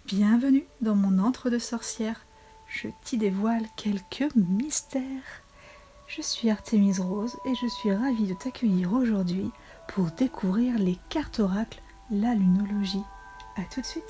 Bienvenue dans mon antre de sorcière. Je t'y dévoile quelques mystères. Je suis Artémise Rose et je suis ravie de t'accueillir aujourd'hui pour découvrir les cartes oracles, la lunologie. A tout de suite.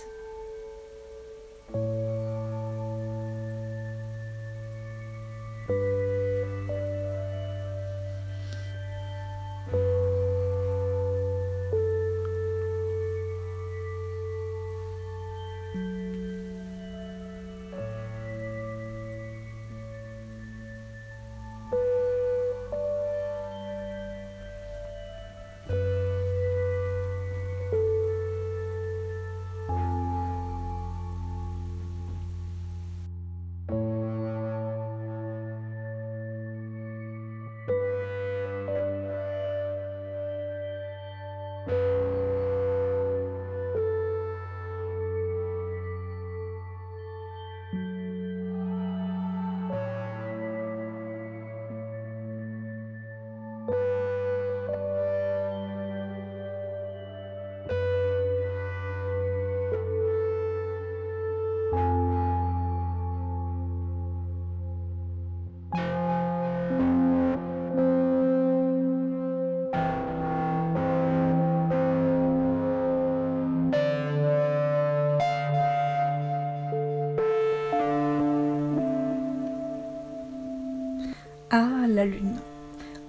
Ah, la lune.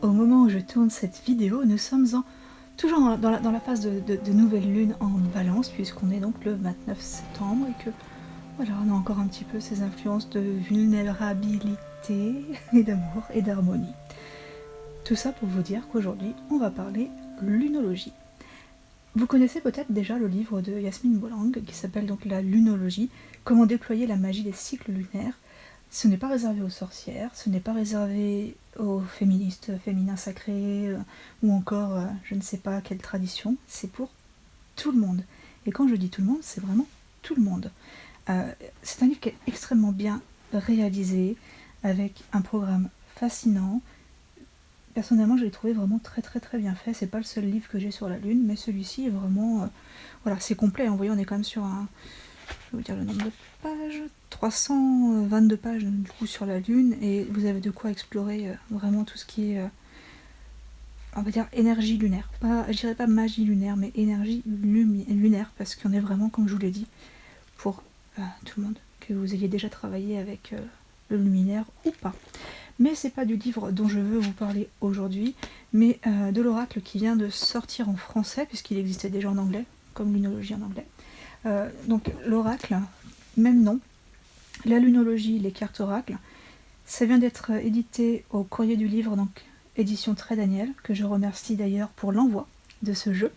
Au moment où je tourne cette vidéo, nous sommes toujours dans la phase de nouvelle lune en Balance, puisqu'on est donc le 29 septembre et que voilà, on a encore un petit peu ces influences de vulnérabilité et d'amour et d'harmonie. Tout ça pour vous dire qu'aujourd'hui, on va parler lunologie. Vous connaissez peut-être déjà le livre de Yasmine Bolang qui s'appelle donc la lunologie, comment déployer la magie des cycles lunaires. Ce n'est pas réservé aux sorcières, ce n'est pas réservé aux féministes, féminins sacrés, ou encore je ne sais pas quelle tradition, c'est pour tout le monde. Et quand je dis tout le monde, c'est vraiment tout le monde. C'est un livre qui est extrêmement bien réalisé, avec un programme fascinant. Personnellement, je l'ai trouvé vraiment très très très bien fait. C'est pas le seul livre que j'ai sur la Lune, mais celui-ci est vraiment... voilà, c'est complet. Vous voyez, on est quand même sur un... Je vais vous dire le nombre de pages. 322 pages du coup sur la Lune, et vous avez de quoi explorer vraiment tout ce qui est... on va dire énergie lunaire. Pas, je dirais pas magie lunaire, mais énergie lunaire, parce qu'on est vraiment, comme je vous l'ai dit, pour tout le monde. Que vous ayez déjà travaillé avec le luminaire ou pas. Mais c'est pas du livre dont je veux vous parler aujourd'hui, mais de l'oracle qui vient de sortir en français, puisqu'il existait déjà en anglais, comme lunologie en anglais. Donc l'oracle, même nom, la lunologie, les cartes oracles, ça vient d'être édité au Courrier du Livre, donc édition Très Daniel, que je remercie d'ailleurs pour l'envoi de ce jeu.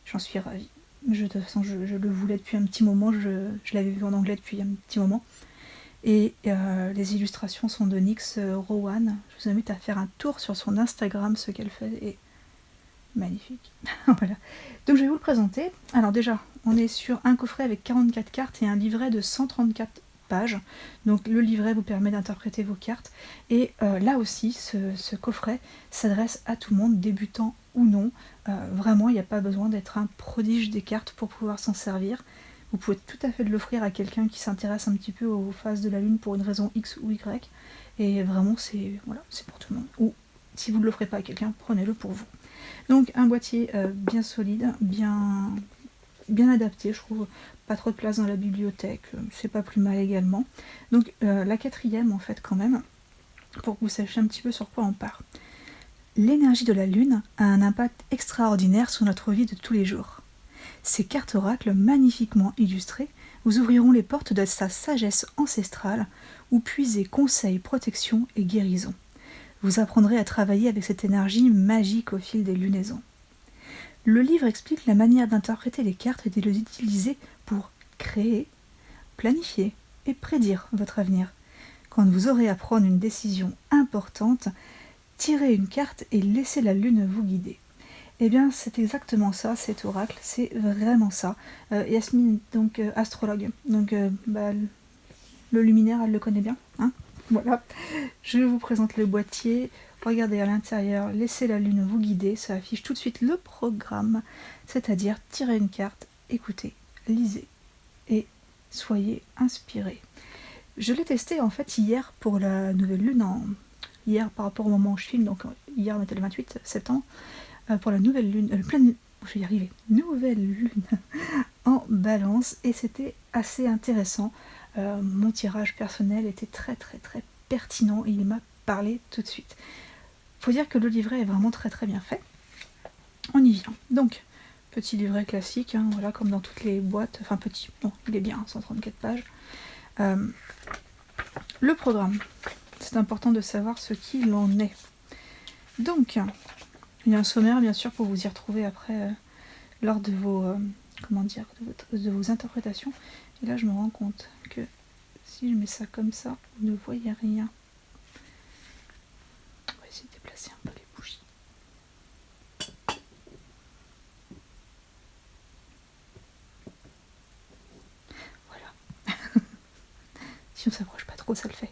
J'en suis ravie. De toute façon, je le voulais depuis un petit moment, je l'avais vu en anglais depuis un petit moment. Et les illustrations sont de Nyx Rowan. Je vous invite à faire un tour sur son Instagram, ce qu'elle fait est magnifique. Voilà. Donc je vais vous le présenter. Alors déjà, on est sur un coffret avec 44 cartes et un livret de 134 pages. Donc le livret vous permet d'interpréter vos cartes. Et là aussi, ce coffret s'adresse à tout le monde, débutant ou non. Vraiment, il n'y a pas besoin d'être un prodige des cartes pour pouvoir s'en servir. Vous pouvez tout à fait l'offrir à quelqu'un qui s'intéresse un petit peu aux phases de la Lune pour une raison X ou Y. Et vraiment, c'est pour tout le monde. Ou si vous ne l'offrez pas à quelqu'un, prenez-le pour vous. Donc un boîtier bien solide, bien adapté, je trouve. Pas trop de place dans la bibliothèque, c'est pas plus mal également. Donc la quatrième, en fait, quand même, pour que vous sachiez un petit peu sur quoi on part. L'énergie de la Lune a un impact extraordinaire sur notre vie de tous les jours. Ces cartes oracles magnifiquement illustrées vous ouvriront les portes de sa sagesse ancestrale où puiser conseils, protection et guérison. Vous apprendrez à travailler avec cette énergie magique au fil des lunaisons. Le livre explique la manière d'interpréter les cartes et de les utiliser pour créer, planifier et prédire votre avenir. Quand vous aurez à prendre une décision importante, tirez une carte et laissez la Lune vous guider. Eh bien, c'est exactement ça, cet oracle, c'est vraiment ça. Yasmine, donc astrologue, donc le luminaire, elle le connaît bien, hein. Voilà, je vous présente le boîtier, regardez à l'intérieur, laissez la Lune vous guider, ça affiche tout de suite le programme, c'est-à-dire tirez une carte, écoutez, lisez, et soyez inspirés. Je l'ai testé en fait hier pour la nouvelle lune, hier par rapport au moment où je filme, donc hier on était le 28 septembre, pour la nouvelle lune, je vais y arriver, nouvelle lune en balance, et c'était assez intéressant. Mon tirage personnel était très très très pertinent et il m'a parlé tout de suite. Faut dire que le livret est vraiment très très bien fait. On y vient. Donc, petit livret classique, hein, voilà, comme dans toutes les boîtes, enfin petit, non, il est bien, 134 pages. Le programme, c'est important de savoir ce qu'il en est. Donc, il y a un sommaire bien sûr pour vous y retrouver après lors de vos de vos interprétations. Et là je me rends compte que si je mets ça comme ça, vous ne voyez rien. On va essayer de déplacer un peu les bougies. Voilà. Si on s'approche pas trop, ça le fait.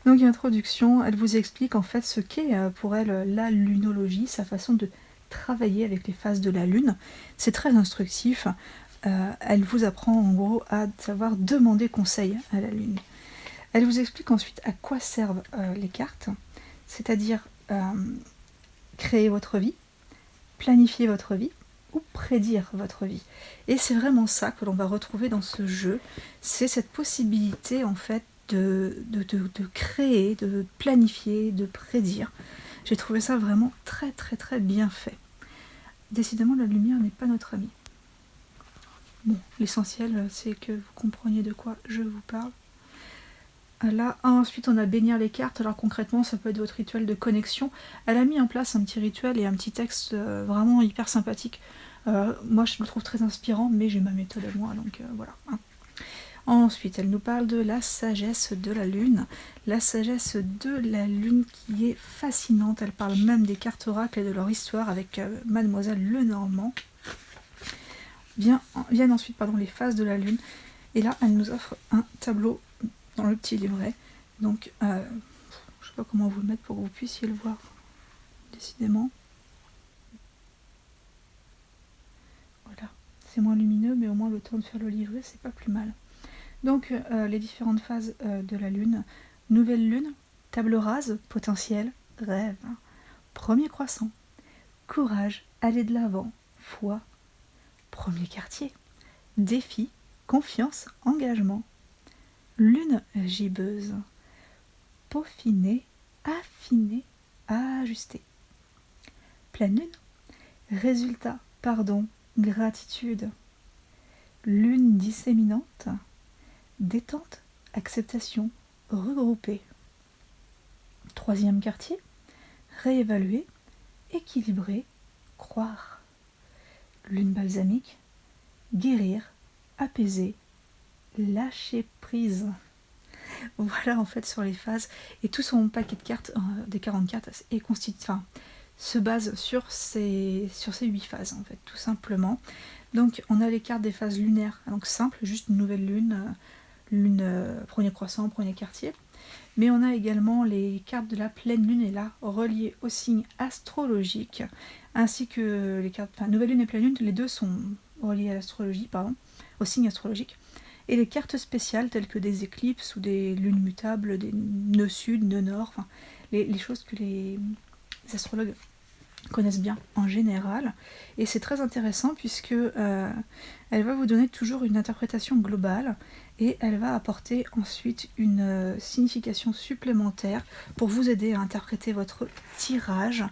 Donc introduction, elle vous explique en fait ce qu'est pour elle la lunologie, sa façon de travailler avec les phases de la lune. C'est très instructif. Elle vous apprend en gros à savoir demander conseil à la lune. Elle vous explique ensuite à quoi servent les cartes, c'est-à-dire créer votre vie, planifier votre vie ou prédire votre vie. Et c'est vraiment ça que l'on va retrouver dans ce jeu, c'est cette possibilité en fait de créer, de planifier, de prédire. J'ai trouvé ça vraiment très très très bien fait. Décidément, la lumière n'est pas notre amie. Bon, l'essentiel c'est que vous compreniez de quoi je vous parle. Là, ensuite on a bénir les cartes, alors concrètement ça peut être votre rituel de connexion. Elle a mis en place un petit rituel et un petit texte vraiment hyper sympathique. Moi je le trouve très inspirant, mais j'ai ma méthode à moi, donc voilà. Hein. Ensuite, elle nous parle de la sagesse de la lune. La sagesse de la lune qui est fascinante. Elle parle même des cartes oracles et de leur histoire avec Mademoiselle Lenormand. Viennent ensuite les phases de la lune. Et là, elle nous offre un tableau dans le petit livret. Donc, je sais pas comment vous le mettre pour que vous puissiez le voir. Décidément. Voilà. C'est moins lumineux, mais au moins le temps de faire le livret, c'est pas plus mal. Donc, les différentes phases de la lune. Nouvelle lune, table rase, potentiel, rêve. Premier croissant, courage, aller de l'avant, foi. Premier quartier, défi, confiance, engagement. Lune gibbeuse, peaufiner, affiner, ajuster. Pleine lune, résultat, pardon, gratitude. Lune disséminante, détente, acceptation, regrouper. Troisième quartier, réévaluer, équilibrer, croire. Lune balsamique, guérir, apaiser, lâcher prise. Voilà en fait sur les phases. Et tout son paquet de cartes, des 40 cartes, se base sur ces 8 phases en fait, tout simplement. Donc on a les cartes des phases lunaires, donc simple, juste une nouvelle lune, premier croissant, premier quartier. Mais on a également les cartes de la pleine lune, et là reliées au signe astrologique, ainsi que les cartes, nouvelle lune et pleine lune, les deux sont reliées à l'astrologie, au signe astrologique. Et les cartes spéciales telles que des éclipses ou des lunes mutables, des nœuds sud, nœuds nord, les choses que les astrologues connaissent bien en général. Et c'est très intéressant puisque elle va vous donner toujours une interprétation globale et elle va apporter ensuite une signification supplémentaire pour vous aider à interpréter votre tirage.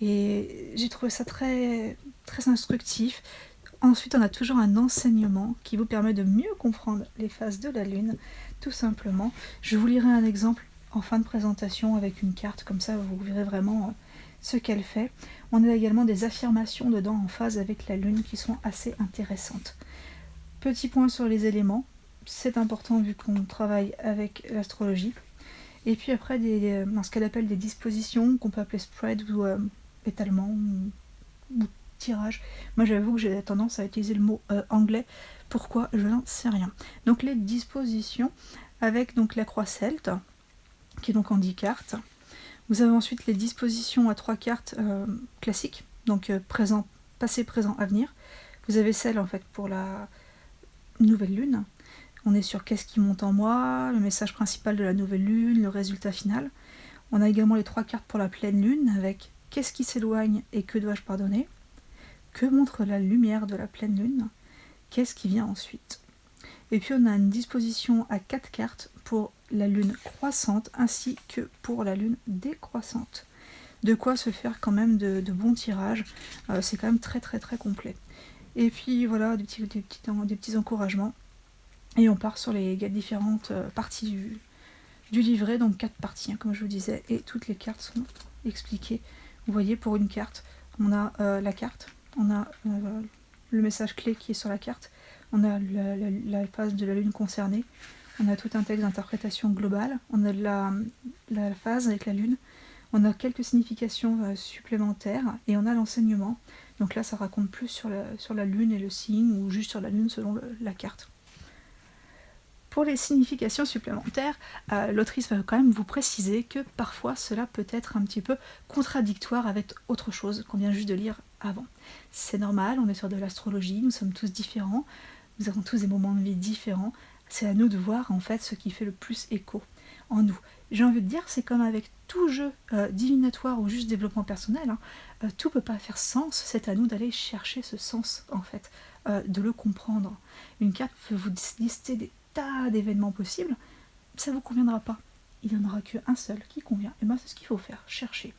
Et j'ai trouvé ça très, très instructif. Ensuite, on a toujours un enseignement qui vous permet de mieux comprendre les phases de la lune, tout simplement. Je vous lirai un exemple en fin de présentation avec une carte, comme ça vous verrez vraiment ce qu'elle fait. On a également des affirmations dedans en phase avec la lune qui sont assez intéressantes. Petit point sur les éléments, c'est important vu qu'on travaille avec l'astrologie. Et puis après, ce qu'elle appelle des dispositions, qu'on peut appeler spread ou étalement ou tirage. Moi j'avoue que j'ai tendance à utiliser le mot anglais. Pourquoi? Je n'en sais rien. Donc les dispositions avec donc la croix celte, qui est donc en 10 cartes. Vous avez ensuite les dispositions à 3 cartes classiques, donc présent, passé, présent, avenir. Vous avez celle en fait pour la nouvelle lune. On est sur qu'est-ce qui monte en moi, le message principal de la nouvelle lune, le résultat final. On a également les 3 cartes pour la pleine lune avec qu'est-ce qui s'éloigne et que dois-je pardonner, que montre la lumière de la pleine lune, qu'est-ce qui vient ensuite. Et puis on a une disposition à 4 cartes pour la lune croissante ainsi que pour la lune décroissante. De quoi se faire quand même de bons tirages, c'est quand même très très très complet. Et puis voilà, des petits encouragements. Et on part sur les différentes parties du livret, donc 4 parties, hein, comme je vous disais, et toutes les cartes sont expliquées. Vous voyez, pour une carte, on a la carte, on a le message clé qui est sur la carte, on a la phase de la lune concernée, on a tout un texte d'interprétation globale, on a la phase avec la lune, on a quelques significations supplémentaires, et on a l'enseignement. Donc là, ça raconte plus sur la lune et le signe, ou juste sur la lune selon la carte. Pour les significations supplémentaires, l'autrice va quand même vous préciser que parfois cela peut être un petit peu contradictoire avec autre chose qu'on vient juste de lire avant. C'est normal, on est sur de l'astrologie, nous sommes tous différents, nous avons tous des moments de vie différents, c'est à nous de voir en fait ce qui fait le plus écho en nous. J'ai envie de dire, c'est comme avec tout jeu divinatoire ou juste développement personnel, hein, tout peut pas faire sens, c'est à nous d'aller chercher ce sens en fait, de le comprendre. Une carte peut vous lister des tas d'événements possibles, ça vous conviendra pas. Il n'y en aura qu'un seul qui convient. Et bien c'est ce qu'il faut faire, chercher.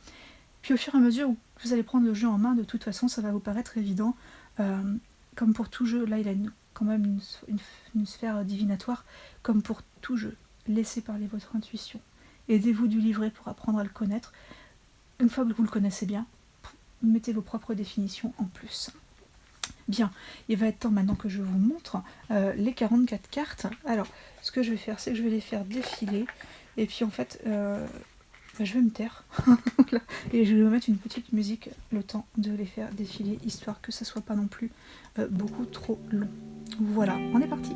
Puis au fur et à mesure où vous allez prendre le jeu en main, de toute façon ça va vous paraître évident. Comme pour tout jeu, là il a quand même une sphère divinatoire, comme pour tout jeu. Laissez parler votre intuition. Aidez-vous du livret pour apprendre à le connaître. Une fois que vous le connaissez bien, mettez vos propres définitions en plus. Bien, il va être temps maintenant que je vous montre les 44 cartes. Alors, ce que je vais faire, c'est que je vais les faire défiler. Et puis en fait, je vais me taire. Et je vais mettre une petite musique le temps de les faire défiler, histoire que ça soit pas non plus beaucoup trop long. Voilà, on est parti.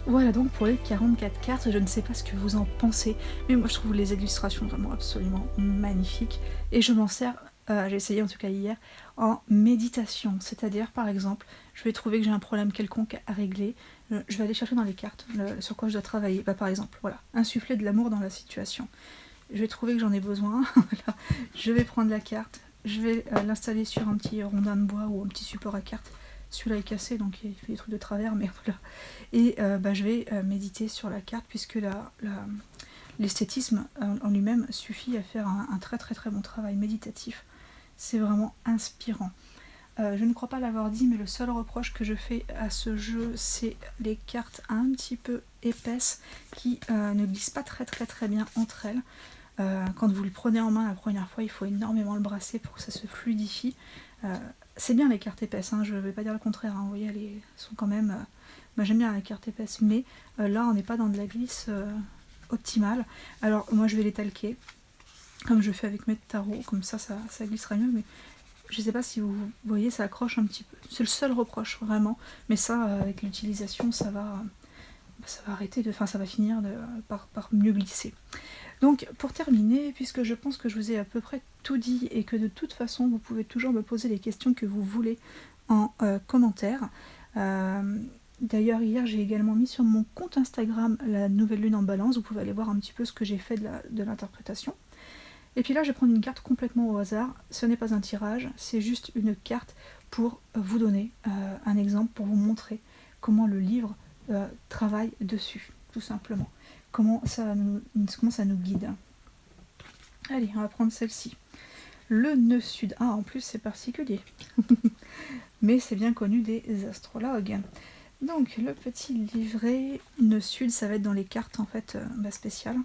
Voilà donc pour les 44 cartes, je ne sais pas ce que vous en pensez, mais moi je trouve les illustrations vraiment absolument magnifiques, et je m'en sers, j'ai essayé en tout cas hier, en méditation, c'est-à-dire par exemple, je vais trouver que j'ai un problème quelconque à régler, je vais aller chercher dans les cartes sur quoi je dois travailler, par exemple, voilà, insuffler de l'amour dans la situation, je vais trouver que j'en ai besoin, voilà. Je vais prendre la carte, je vais l'installer sur un petit rondin de bois ou un petit support à cartes. Celui-là est cassé, donc il fait des trucs de travers, mais voilà. Et je vais méditer sur la carte, puisque l'esthétisme en lui-même suffit à faire un très très très bon travail méditatif. C'est vraiment inspirant. Je ne crois pas l'avoir dit, mais le seul reproche que je fais à ce jeu, c'est les cartes un petit peu épaisses qui ne glissent pas très très très bien entre elles. Quand vous le prenez en main la première fois, il faut énormément le brasser pour que ça se fluidifie. C'est bien les cartes épaisses, hein, je ne vais pas dire le contraire, hein, vous voyez, elles sont quand même Moi j'aime bien la carte épaisse, mais là on n'est pas dans de la glisse optimale. Alors moi je vais les talquer, comme je fais avec mes tarots, comme ça glissera mieux, mais je sais pas si vous voyez, ça accroche un petit peu. C'est le seul reproche vraiment, mais ça avec l'utilisation ça va arrêter ça va finir par mieux glisser. Donc pour terminer, puisque je pense que je vous ai à peu près tout dit et que de toute façon vous pouvez toujours me poser les questions que vous voulez en commentaire. D'ailleurs hier j'ai également mis sur mon compte Instagram la nouvelle lune en balance, vous pouvez aller voir un petit peu ce que j'ai fait de l'interprétation. Et puis là je vais prendre une carte complètement au hasard, ce n'est pas un tirage, c'est juste une carte pour vous donner un exemple, pour vous montrer comment le livre travaille dessus, tout simplement. Comment ça nous guide. Allez, on va prendre celle-ci. Le nœud sud. Ah, en plus c'est particulier. Mais c'est bien connu des astrologues. Donc le petit livret nœud sud, ça va être dans les cartes en fait spéciales.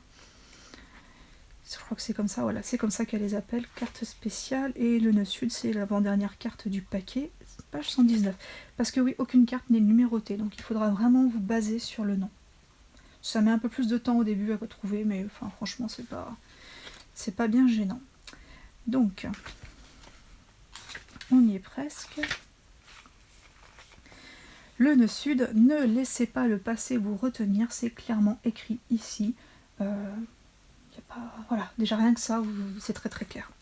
Je crois que c'est comme ça, voilà, c'est comme ça qu'elle les appelle, carte spéciale. Et le nœud sud, c'est l'avant-dernière carte du paquet, page 119. Parce que oui, aucune carte n'est numérotée, donc il faudra vraiment vous baser sur le nom. Ça met un peu plus de temps au début à retrouver, mais enfin franchement c'est pas bien gênant. Donc on y est presque. Le nœud sud, ne laissez pas le passé vous retenir, c'est clairement écrit ici. Voilà, déjà rien que ça, c'est très très clair.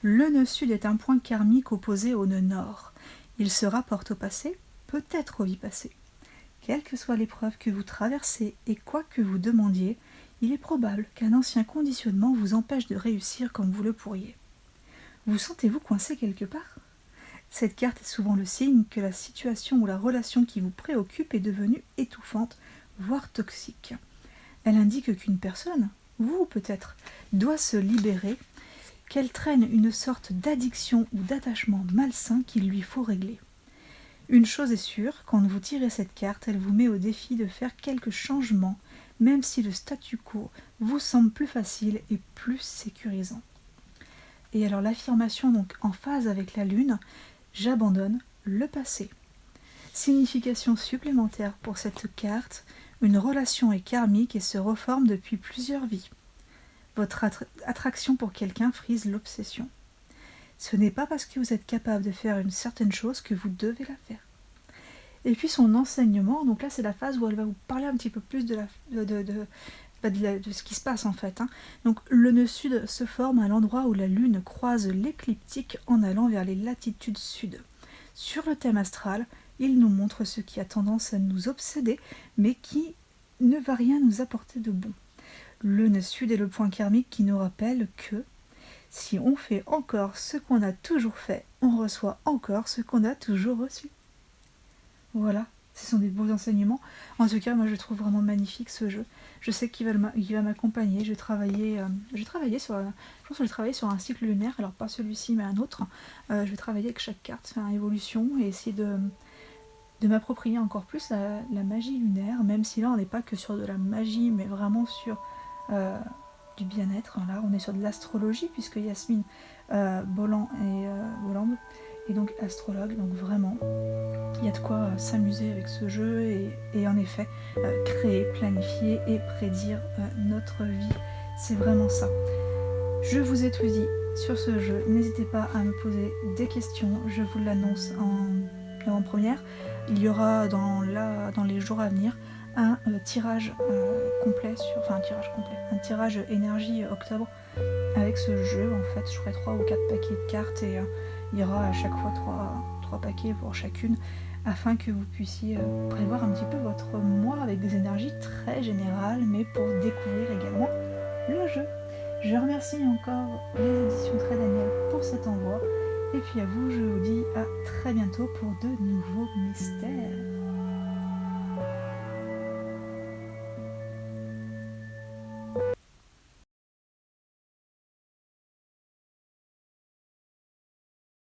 Le nœud sud est un point karmique opposé au nœud nord. Il se rapporte au passé, peut-être aux vies passées. Quelle que soit l'épreuve que vous traversez et quoi que vous demandiez, il est probable qu'un ancien conditionnement vous empêche de réussir comme vous le pourriez. Vous sentez-vous coincé quelque part ? Cette carte est souvent le signe que la situation ou la relation qui vous préoccupe est devenue étouffante, voire toxique. Elle indique qu'une personne, vous peut-être, doit se libérer, qu'elle traîne une sorte d'addiction ou d'attachement malsain qu'il lui faut régler. Une chose est sûre, quand vous tirez cette carte, elle vous met au défi de faire quelques changements, même si le statu quo vous semble plus facile et plus sécurisant. Et alors l'affirmation donc en phase avec la lune, j'abandonne le passé. Signification supplémentaire pour cette carte, une relation est karmique et se reforme depuis plusieurs vies. Votre attraction pour quelqu'un frise l'obsession. Ce n'est pas parce que vous êtes capable de faire une certaine chose que vous devez la faire. Et puis son enseignement, donc là c'est la phase où elle va vous parler un petit peu plus de ce qui se passe en fait. Donc le nœud sud se forme à l'endroit où la lune croise l'écliptique en allant vers les latitudes sud. Sur le thème astral, il nous montre ce qui a tendance à nous obséder, mais qui ne va rien nous apporter de bon. Le nœud sud est le point karmique qui nous rappelle que si on fait encore ce qu'on a toujours fait, on reçoit encore ce qu'on a toujours reçu. Voilà, ce sont des beaux enseignements. En tout cas, moi je trouve vraiment magnifique ce jeu. Je sais qu'il va m'accompagner. Je vais travailler sur un cycle lunaire, alors pas celui-ci mais un autre. Je vais travailler avec chaque carte, faire une évolution et essayer de m'approprier encore plus la magie lunaire, même si là on n'est pas que sur de la magie, mais vraiment sur du bien-être. Là on est sur de l'astrologie, puisque Yasmine Bolland est donc astrologue, donc vraiment il y a de quoi s'amuser avec ce jeu et en effet créer, planifier et prédire notre vie. C'est vraiment ça. Je vous ai tout dit sur ce jeu, n'hésitez pas à me poser des questions, je vous l'annonce en avant-première. Il y aura dans les jours à venir un tirage complet, un tirage énergie octobre avec ce jeu. En fait, je ferai 3 ou 4 paquets de cartes et il y aura à chaque fois 3 paquets pour chacune, afin que vous puissiez prévoir un petit peu votre mois avec des énergies très générales, mais pour découvrir également le jeu. Je remercie encore les éditions Très Daniel pour cet envoi, et puis à vous, je vous dis à très bientôt pour de nouveaux mystères.